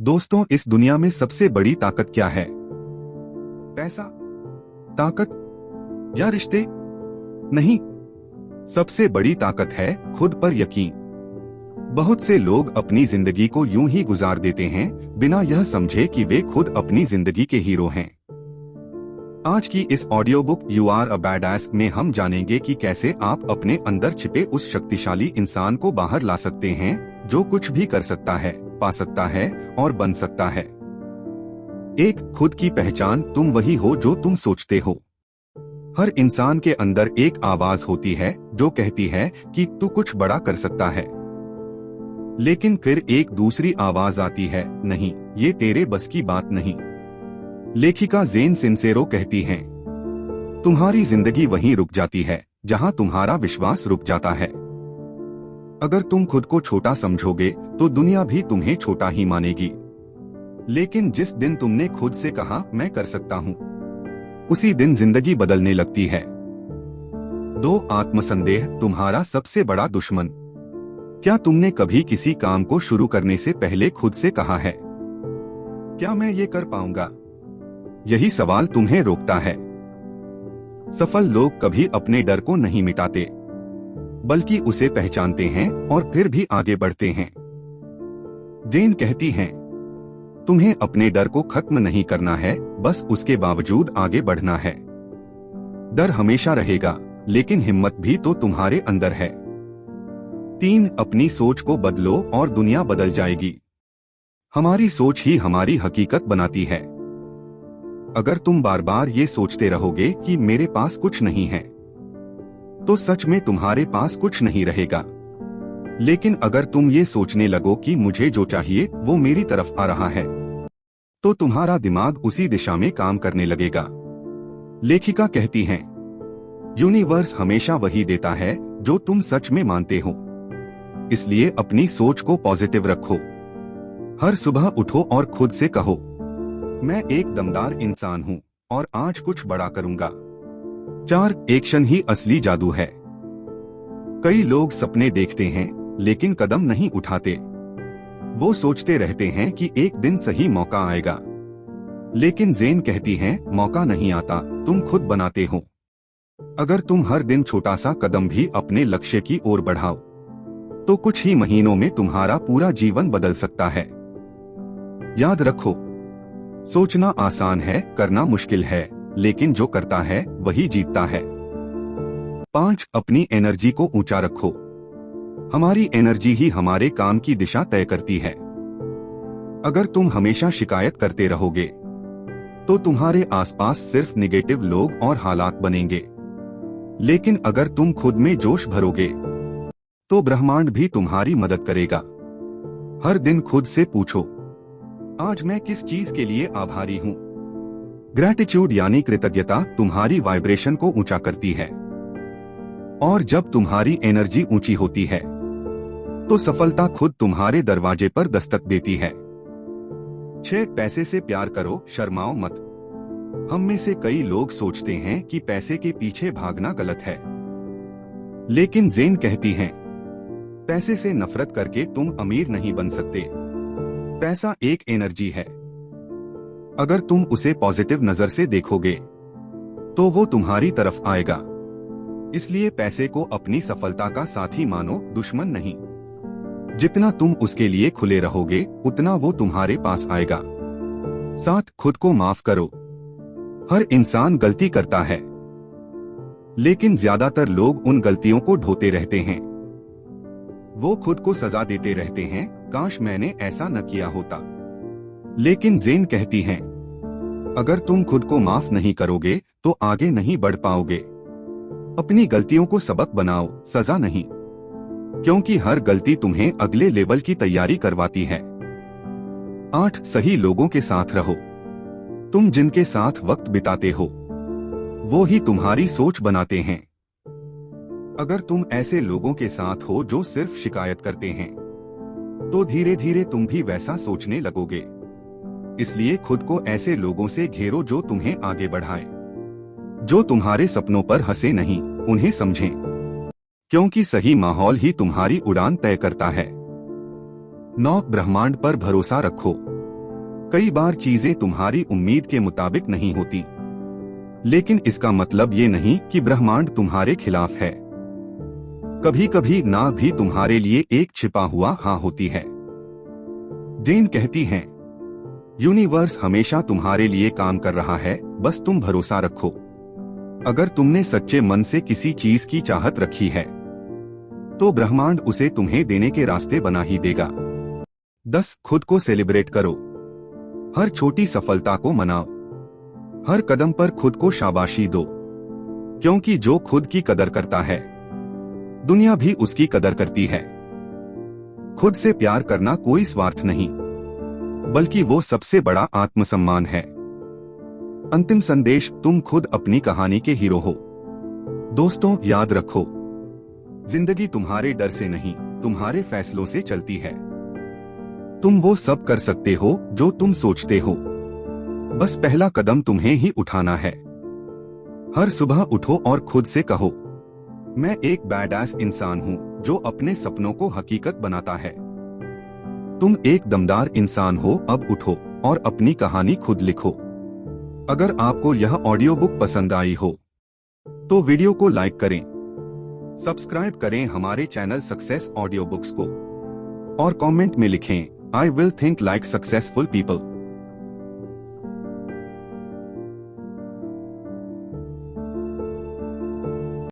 दोस्तों, इस दुनिया में सबसे बड़ी ताकत क्या है? पैसा, ताकत या रिश्ते? नहीं, सबसे बड़ी ताकत है खुद पर यकीन। बहुत से लोग अपनी जिंदगी को यूं ही गुजार देते हैं बिना यह समझे कि वे खुद अपनी जिंदगी के हीरो हैं। आज की इस audio book you are a badass में हम जानेंगे कि कैसे आप अपने अंदर छिपे उस शक्तिशाली इंसान को बाहर ला सकते हैं जो कुछ भी कर सकता है, पा सकता है और बन सकता है। एक खुद की पहचान। तुम वही हो जो तुम सोचते हो। हर इंसान के अंदर एक आवाज होती है जो कहती है कि तू कुछ बड़ा कर सकता है। लेकिन फिर एक दूसरी आवाज आती है, नहीं, ये तेरे बस की बात नहीं। लेखिका जेन सिंसेरो कहती हैं, तुम्हारी जिंदगी वहीं रुक जाती है जहां तुम्हारा विश्वास रुक जाता है। अगर तुम खुद को छोटा समझोगे तो दुनिया भी तुम्हें छोटा ही मानेगी। लेकिन जिस दिन तुमने खुद से कहा मैं कर सकता हूं, उसी दिन जिंदगी बदलने लगती है। 2. आत्मसंदेह तुम्हारा सबसे बड़ा दुश्मन। क्या तुमने कभी किसी काम को शुरू करने से पहले खुद से कहा है, क्या मैं ये कर पाऊंगा? यही सवाल तुम्हें रोकता है। सफल लोग कभी अपने डर को नहीं मिटाते, बल्कि उसे पहचानते हैं और फिर भी आगे बढ़ते हैं। जेन कहती हैं, तुम्हें अपने डर को खत्म नहीं करना है, बस उसके बावजूद आगे बढ़ना है। डर हमेशा रहेगा, लेकिन हिम्मत भी तो तुम्हारे अंदर है। 3. अपनी सोच को बदलो और दुनिया बदल जाएगी। हमारी सोच ही हमारी हकीकत बनाती है। अगर तुम बार बार ये सोचते रहोगे कि मेरे पास कुछ नहीं है, तो सच में तुम्हारे पास कुछ नहीं रहेगा। लेकिन अगर तुम ये सोचने लगो कि मुझे जो चाहिए वो मेरी तरफ आ रहा है, तो तुम्हारा दिमाग उसी दिशा में काम करने लगेगा। लेखिका कहती हैं, यूनिवर्स हमेशा वही देता है जो तुम सच में मानते हो। इसलिए अपनी सोच को पॉजिटिव रखो। हर सुबह उठो और खुद से कहो, मैं एक दमदार इंसान हूँ और आज कुछ बड़ा करूंगा। 4. एक्शन ही असली जादू है। कई लोग सपने देखते हैं लेकिन कदम नहीं उठाते। वो सोचते रहते हैं कि एक दिन सही मौका आएगा। लेकिन जेन कहती हैं, मौका नहीं आता, तुम खुद बनाते हो। अगर तुम हर दिन छोटा सा कदम भी अपने लक्ष्य की ओर बढ़ाओ, तो कुछ ही महीनों में तुम्हारा पूरा जीवन बदल सकता है। याद रखो, सोचना आसान है, करना मुश्किल है, लेकिन जो करता है वही जीतता है। 5. अपनी एनर्जी को ऊंचा रखो। हमारी एनर्जी ही हमारे काम की दिशा तय करती है। अगर तुम हमेशा शिकायत करते रहोगे, तो तुम्हारे आसपास सिर्फ निगेटिव लोग और हालात बनेंगे। लेकिन अगर तुम खुद में जोश भरोगे, तो ब्रह्मांड भी तुम्हारी मदद करेगा। हर दिन खुद से पूछो, आज मैं किस चीज के लिए आभारी हूँ? ग्रैटिट्यूड यानी कृतज्ञता तुम्हारी वाइब्रेशन को ऊंचा करती है। और जब तुम्हारी एनर्जी ऊंची होती है, तो सफलता खुद तुम्हारे दरवाजे पर दस्तक देती है। 6. पैसे से प्यार करो, शर्माओ मत। हम में से कई लोग सोचते हैं कि पैसे के पीछे भागना गलत है। लेकिन जेन कहती हैं, पैसे से नफरत करके तुम अमीर नहीं बन सकते। पैसा एक एनर्जी है। अगर तुम उसे पॉजिटिव नजर से देखोगे, तो वो तुम्हारी तरफ आएगा। इसलिए पैसे को अपनी सफलता का साथी मानो, दुश्मन नहीं। जितना तुम उसके लिए खुले रहोगे, उतना वो तुम्हारे पास आएगा। 7. खुद को माफ करो। हर इंसान गलती करता है, लेकिन ज्यादातर लोग उन गलतियों को ढोते रहते हैं। वो खुद को सजा देते रहते हैं, काश मैंने ऐसा न किया होता। लेकिन जेन कहती हैं, अगर तुम खुद को माफ नहीं करोगे तो आगे नहीं बढ़ पाओगे। अपनी गलतियों को सबक बनाओ, सजा नहीं, क्योंकि हर गलती तुम्हें अगले लेवल की तैयारी करवाती है। 8. सही लोगों के साथ रहो। तुम जिनके साथ वक्त बिताते हो, वो ही तुम्हारी सोच बनाते हैं। अगर तुम ऐसे लोगों के साथ हो जो सिर्फ शिकायत करते हैं, तो धीरे धीरे तुम भी वैसा सोचने लगोगे। इसलिए खुद को ऐसे लोगों से घेरो जो तुम्हें आगे बढ़ाएं, जो तुम्हारे सपनों पर हंसे नहीं, उन्हें समझें, क्योंकि सही माहौल ही तुम्हारी उड़ान तय करता है। 9. ब्रह्मांड पर भरोसा रखो। कई बार चीजें तुम्हारी उम्मीद के मुताबिक नहीं होती, लेकिन इसका मतलब ये नहीं कि ब्रह्मांड तुम्हारे खिलाफ है। कभी कभी ना भी तुम्हारे लिए एक छिपा हुआ हाँ होती है। जेन कहती हैं, यूनिवर्स हमेशा तुम्हारे लिए काम कर रहा है, बस तुम भरोसा रखो। अगर तुमने सच्चे मन से किसी चीज की चाहत रखी है तो ब्रह्मांड उसे तुम्हें देने के रास्ते बना ही देगा। 10 खुद को सेलिब्रेट करो। हर छोटी सफलता को मनाओ। हर कदम पर खुद को शाबाशी दो, क्योंकि जो खुद की कदर करता है दुनिया भी उसकी कदर करती है। खुद से प्यार करना कोई स्वार्थ नहीं, बल्कि वो सबसे बड़ा आत्मसम्मान है। अंतिम संदेश, तुम खुद अपनी कहानी के हीरो हो। दोस्तों, याद रखो, जिंदगी तुम्हारे डर से नहीं, तुम्हारे फैसलों से चलती है। तुम वो सब कर सकते हो जो तुम सोचते हो, बस पहला कदम तुम्हें ही उठाना है। हर सुबह उठो और खुद से कहो, मैं एक बैडएस इंसान हूँ जो अपने सपनों को हकीकत बनाता है। तुम एक दमदार इंसान हो, अब उठो और अपनी कहानी खुद लिखो। अगर आपको यह ऑडियो बुक पसंद आई हो तो वीडियो को लाइक करें, सब्सक्राइब करें हमारे चैनल सक्सेस ऑडियो बुक्स को और कमेंट में लिखें, I will think like successful people.